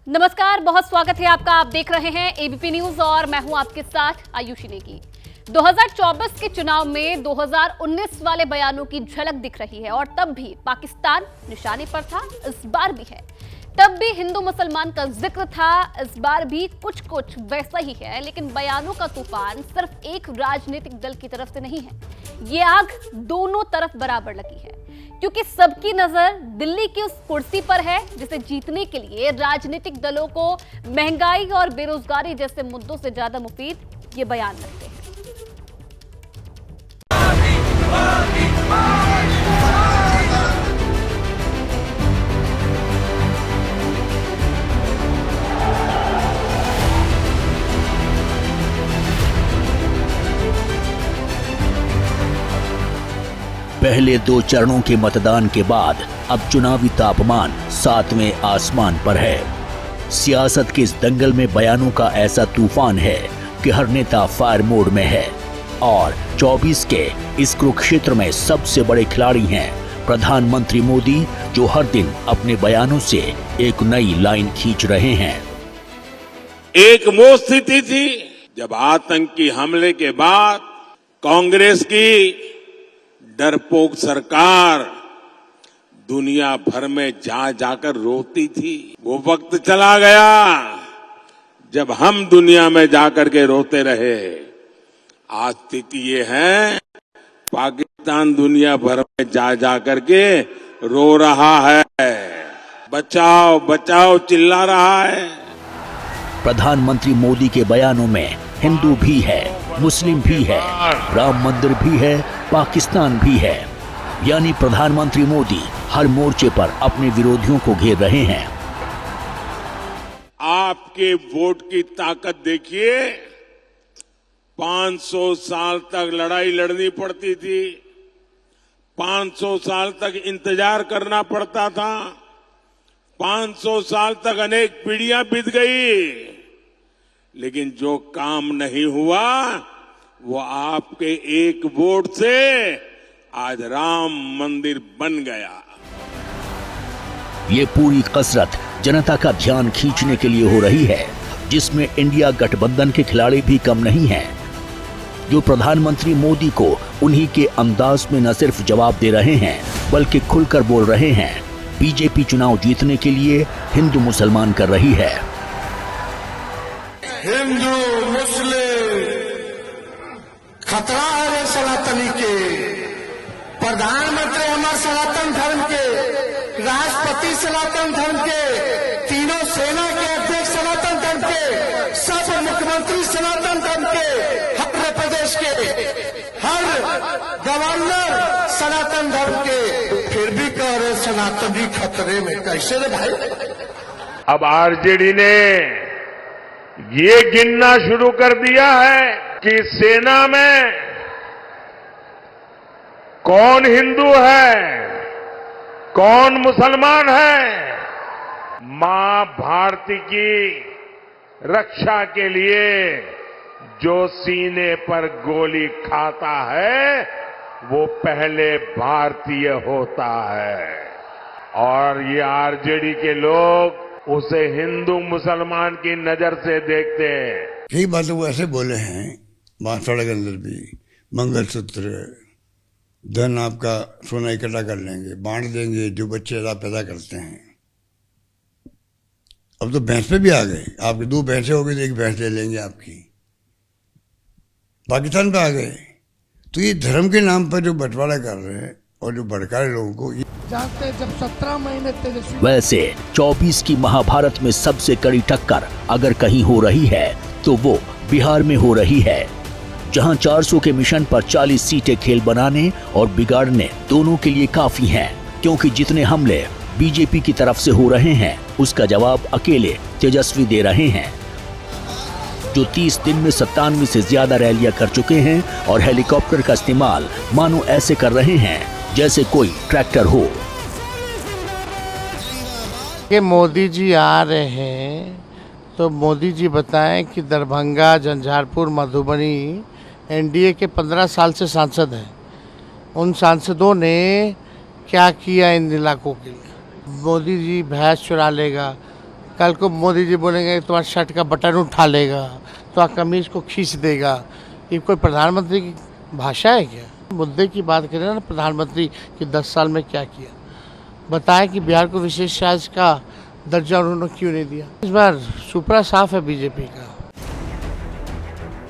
नमस्कार, बहुत स्वागत है आपका। आप देख रहे हैं एबीपी न्यूज और मैं हूं आपके साथ आयुषी नेगी। 2024 के चुनाव में 2019 वाले बयानों की झलक दिख रही है और तब भी पाकिस्तान निशाने पर था, इस बार भी है। तब भी हिंदू मुसलमान का जिक्र था, इस बार भी कुछ कुछ वैसा ही है। लेकिन बयानों का तूफान सिर्फ एक राजनीतिक दल की तरफ से नहीं है, ये आग दोनों तरफ बराबर लगी है, क्योंकि सबकी नजर दिल्ली की उस कुर्सी पर है जिसे जीतने के लिए राजनीतिक दलों को महंगाई और बेरोजगारी जैसे मुद्दों से ज्यादा मुफीद ये बयान लगते हैं। पहले दो चरणों के मतदान के बाद अब चुनावी तापमान 7वें आसमान पर है। सियासत के इस दंगल में बयानों का ऐसा तूफान है कि हर नेता फायर मोड में है और 24 के इस कुरुक्षेत्र में सबसे बड़े खिलाड़ी हैं प्रधानमंत्री मोदी, जो हर दिन अपने बयानों से एक नई लाइन खींच रहे हैं। एक वो स्थिति थी जब आतंकी हमले के बाद कांग्रेस की डरपोक सरकार दुनिया भर में जा जाकर रोती थी। वो वक्त चला गया जब हम दुनिया में जाकर के रोते रहे। आज स्थिति ये है, पाकिस्तान दुनिया भर में जा जाकर के रो रहा है, बचाओ बचाओ चिल्ला रहा है। प्रधानमंत्री मोदी के बयानों में हिंदू भी है, मुस्लिम भी है, राम मंदिर भी है, पाकिस्तान भी है। यानी प्रधानमंत्री मोदी हर मोर्चे पर अपने विरोधियों को घेर रहे हैं। आपके वोट की ताकत देखिए। 500 साल तक लड़ाई लड़नी पड़ती थी, 500 साल तक इंतजार करना पड़ता था, 500 साल तक अनेक पीढ़ियां बीत गई, लेकिन जो काम नहीं हुआ वो आपके एक वोट से आज राम मंदिर बन गया। ये पूरी कसरत जनता का ध्यान खींचने के लिए हो रही है, जिसमें इंडिया गठबंधन के खिलाड़ी भी कम नहीं हैं, जो प्रधानमंत्री मोदी को उन्हीं के अंदाज में न सिर्फ जवाब दे रहे हैं बल्कि खुलकर बोल रहे हैं। बीजेपी चुनाव जीतने के लिए हिंदू मुसलमान कर रही है। हिंदू मुस्लिम खतरा है सनातनी के, प्रधानमंत्री हमारे सनातन धर्म के, राष्ट्रपति सनातन धर्म के, तीनों सेना के अध्यक्ष सनातन धर्म के, सब मुख्यमंत्री सनातन धर्म के, हर प्रदेश के हर गवर्नर सनातन धर्म के, फिर भी कह रहे सनातनी खतरे में। कैसे रे भाई? अब आरजेडी ने ये गिनना शुरू कर दिया है कि सेना में कौन हिंदू है, कौन मुसलमान है। मां भारती की रक्षा के लिए जो सीने पर गोली खाता है वो पहले भारतीय होता है, और ये आरजेडी के लोग उसे हिंदू मुसलमान की नजर से देखते हैं। कई बातें वो ऐसे बोले हैं बांसवाड़ा के अंदर भी, मंगलसूत्र, धन आपका सोना इकट्ठा कर लेंगे, बांट देंगे जो बच्चे पैदा करते हैं। अब तो भैंस पे भी आ गए, आपकी 2 भैंसें हो गई तो 1 भैंस ले लेंगे आपकी। पाकिस्तान पे आ गए। तो ये धर्म के नाम पर जो बंटवारा कर रहे हैं और जो भड़का रहे लोगों को, जानते जब 17 महीने तेजस्वी। वैसे 24 की महाभारत में सबसे कड़ी टक्कर अगर कहीं हो रही है तो वो बिहार में हो रही है, जहां 400 के मिशन पर 40 सीटें खेल बनाने और बिगाड़ने दोनों के लिए काफी हैं, क्योंकि जितने हमले बीजेपी की तरफ से हो रहे हैं उसका जवाब अकेले तेजस्वी दे रहे हैं, जो 30 दिन में 97 से ज्यादा रैलियां कर चुके हैं और हेलीकॉप्टर का इस्तेमाल मानो ऐसे कर रहे हैं जैसे कोई ट्रैक्टर हो। कि मोदी जी आ रहे हैं तो मोदी जी बताएं कि दरभंगा, झंझारपुर, मधुबनी एनडीए के 15 साल से सांसद हैं, उन सांसदों ने क्या किया इन इलाकों के लिए। मोदी जी भैंस चुरा लेगा, कल को मोदी जी बोलेंगे तुम्हारे शर्ट का बटन उठा लेगा, तो कमीज को खींच देगा। ये कोई प्रधानमंत्री की भाषा है क्या? मुद्दे की बात करें ना, प्रधानमंत्री कि 10 साल में क्या किया, बताएं कि बिहार को विशेष राज्य का दर्जा उन्होंने क्यों नहीं दिया। इस बार सुपड़ा साफ है बीजेपी का।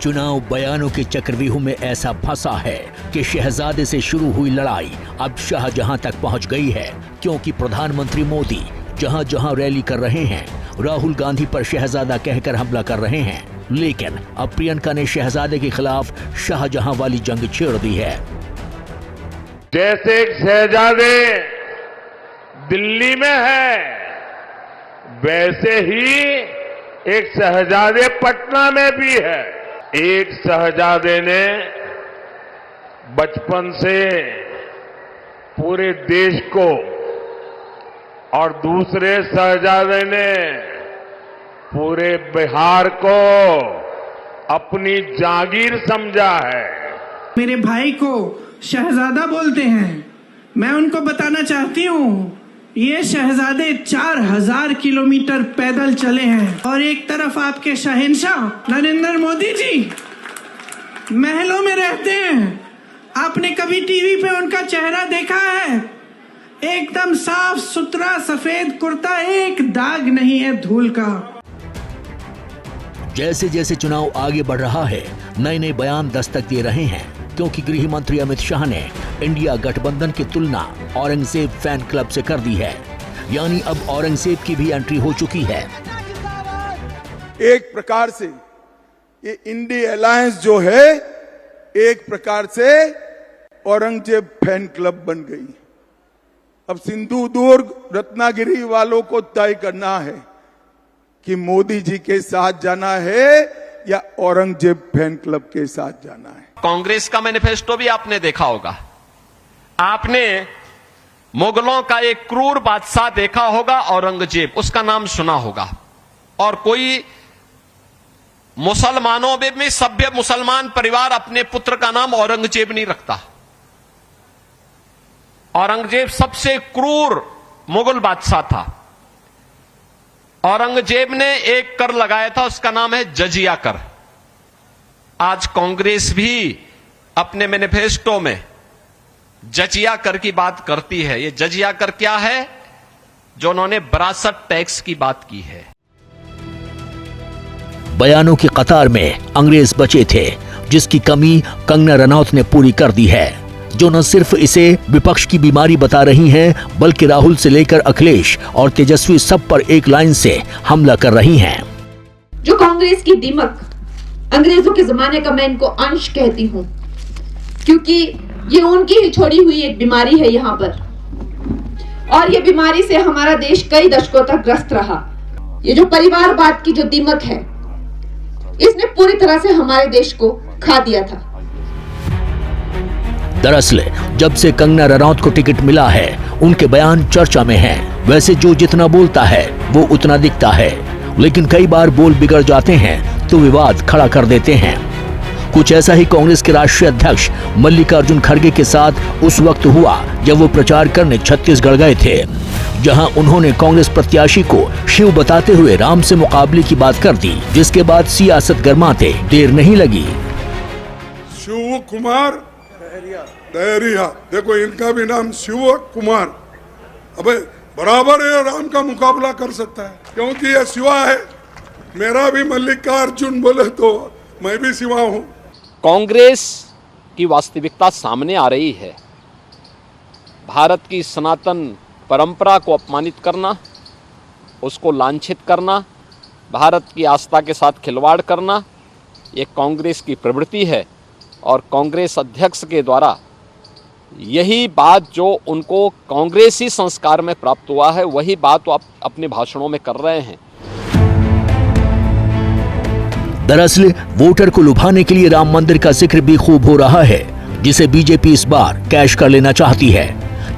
चुनाव बयानों के चक्रव्यूह में ऐसा फंसा है कि शहजादे से शुरू हुई लड़ाई अब शाहजहां तक पहुंच गई है, क्योंकि प्रधानमंत्री मोदी जहां जहां रैली कर रहे हैं, राहुल गांधी पर शहजादा कहकर हमला कर रहे हैं। लेकिन अब प्रियंका ने शहजादे के खिलाफ शाहजहां वाली जंग छेड़ दी है। जैसे एक शहजादे दिल्ली में है, वैसे ही एक शहजादे पटना में भी है। एक शहजादे ने बचपन से पूरे देश को और दूसरे शहजादे ने पूरे बिहार को अपनी जागीर समझा है। मेरे भाई को शहजादा बोलते हैं। मैं उनको बताना चाहती हूँ, ये शहजादे 4000 किलोमीटर पैदल चले हैं और एक तरफ आपके शहंशाह नरेंद्र मोदी जी महलों में रहते हैं। आपने कभी टीवी पे उनका चेहरा देखा है? एकदम साफ सुथरा सफेद कुर्ता, एक दाग नहीं है धूल का। जैसे जैसे चुनाव आगे बढ़ रहा है, नए नए बयान दस्तक दे रहे हैं, क्योंकि गृह मंत्री अमित शाह ने इंडिया गठबंधन की तुलना औरंगजेब फैन क्लब से कर दी है। यानी अब औरंगजेब की भी एंट्री हो चुकी है। एक प्रकार से ये इंडिया अलायंस जो है, एक प्रकार से औरंगजेब फैन क्लब बन गई। अब सिंधु दुर्ग रत्नागिरी वालों को तय करना है कि मोदी जी के साथ जाना है या औरंगजेब फैन क्लब के साथ जाना है। कांग्रेस का मैनिफेस्टो भी आपने देखा होगा। आपने मुगलों का एक क्रूर बादशाह देखा होगा, औरंगजेब, उसका नाम सुना होगा। और कोई मुसलमानों में भी सभ्य मुसलमान परिवार अपने पुत्र का नाम औरंगजेब नहीं रखता। औरंगजेब सबसे क्रूर मुगल बादशाह था। औरंगजेब ने एक कर लगाया था, उसका नाम है जजिया कर। आज कांग्रेस भी अपने मैनिफेस्टो में जजिया कर की बात करती है। ये जजिया कर क्या है? जो उन्होंने विरासत टैक्स की बात की है। बयानों की कतार में अंग्रेज बचे थे, जिसकी कमी कंगना रनौत ने पूरी कर दी है, जो न सिर्फ इसे विपक्ष की बीमारी बता रही हैं, बल्कि राहुल से लेकर अखिलेश और तेजस्वी सब पर एक लाइन से हमला कर रही हैं। जो कांग्रेस की दीमक, अंग्रेजों के जमाने का मैं इनको अंश कहती हूँ, क्योंकि ये उनकी ही छोड़ी हुई एक बीमारी है यहाँ पर, और ये बीमारी से हमारा देश कई दशकों तक ग्रस्त रहा। ये जो परिवारवाद की जो दीमक है, इसने पूरी तरह से हमारे देश को खा दिया था। दरअसल जब से कंगना रनौत को टिकट मिला है, उनके बयान चर्चा में हैं। वैसे जो जितना बोलता है वो उतना दिखता है, लेकिन कई बार बोल बिगड़ जाते हैं तो विवाद खड़ा कर देते हैं। कुछ ऐसा ही कांग्रेस के राष्ट्रीय अध्यक्ष मल्लिकार्जुन खड़गे के साथ उस वक्त हुआ जब वो प्रचार करने छत्तीसगढ़ गए थे, जहां उन्होंने कांग्रेस प्रत्याशी को शिव बताते हुए राम से मुकाबले की बात कर दी, जिसके बाद सियासत गरमाते देर नहीं लगी। शिव कुमार दहरिया, देखो इनका भी नाम शिव कुमार, अबे बराबर है, राम का मुकाबला कर सकता है, क्योंकि ये शिवा है। मेरा भी मल्लिकार्जुन बोले तो मैं भी शिवा हूँ। कांग्रेस की वास्तविकता सामने आ रही है। भारत की सनातन परंपरा को अपमानित करना, उसको लांछित करना, भारत की आस्था के साथ खिलवाड़ करना, ये कांग्रेस की प्रवृत्ति है। और कांग्रेस अध्यक्ष के द्वारा यही बात जो उनको कांग्रेसी संस्कार में प्राप्त हुआ है, वही बात वो अपने भाषणों में कर रहे हैं। दरअसल वोटर को लुभाने के लिए राम मंदिर का जिक्र भी खूब हो रहा है, जिसे बीजेपी इस बार कैश कर लेना चाहती है,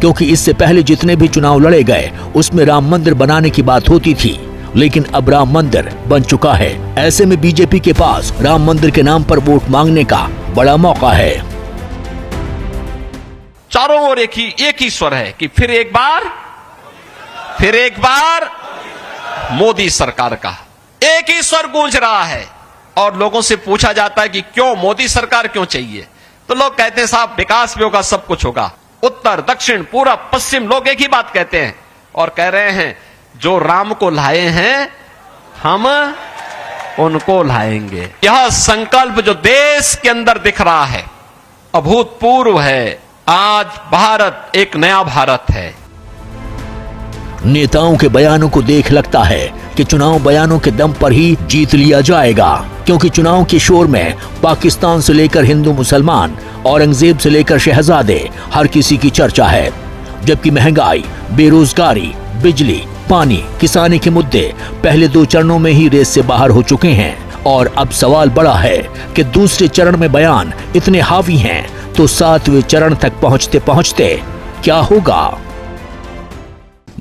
क्योंकि इससे पहले जितने भी चुनाव लड़े गए उसमें राम मंदिर बनाने की बात होती थी, लेकिन अब राम मंदिर बन चुका है। ऐसे में बीजेपी के पास राम मंदिर के नाम पर वोट मांगने का बड़ा मौका है। चारों ओर एक ही स्वर है कि फिर एक बार मोदी सरकार का। एक ही स्वर गूंज रहा है और लोगों से पूछा जाता है कि क्यों मोदी सरकार क्यों चाहिए, तो लोग कहते हैं साहब विकास भी होगा, सब कुछ होगा। उत्तर दक्षिण पूरब पश्चिम लोग एक ही बात कहते हैं और कह रहे हैं जो राम को लाए हैं हम उनको लाएंगे। यह संकल्प जो देश के अंदर दिख रहा है अभूतपूर्व है। आज भारत एक नया भारत है। नेताओं के बयानों को देख लगता है कि चुनाव बयानों के दम पर ही जीत लिया जाएगा, क्योंकि चुनाव के शोर में पाकिस्तान से लेकर हिंदू मुसलमान, औरंगजेब से लेकर शहजादे, हर किसी की चर्चा है। जबकि महंगाई, बेरोजगारी, बिजली, पानी, किसानी के मुद्दे पहले 2 चरणों में ही रेस से बाहर हो चुके हैं और अब सवाल बड़ा है कि दूसरे चरण में बयान इतने हावी हैं तो 7वें चरण तक पहुंचते पहुंचते क्या होगा।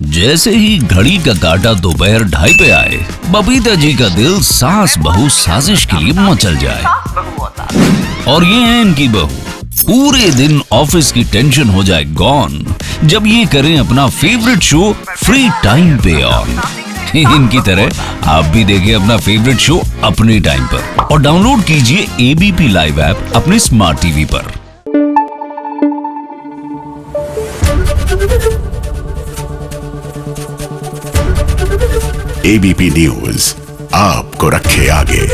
जैसे ही घड़ी का काटा दोपहर 2:30 पे आए, बबीता जी का दिल सास बहू साजिश के लिए मचल जाए। और ये है इनकी बहू, पूरे दिन ऑफिस की टेंशन हो जाए गॉन जब ये करें अपना फेवरेट शो फ्री टाइम पे ऑन। इनकी तरह आप भी देखें अपना फेवरेट शो अपने टाइम पर और डाउनलोड कीजिए एबीपी लाइव ऐप अपने स्मार्ट टीवी पर। एबीपी न्यूज आपको रखे आगे।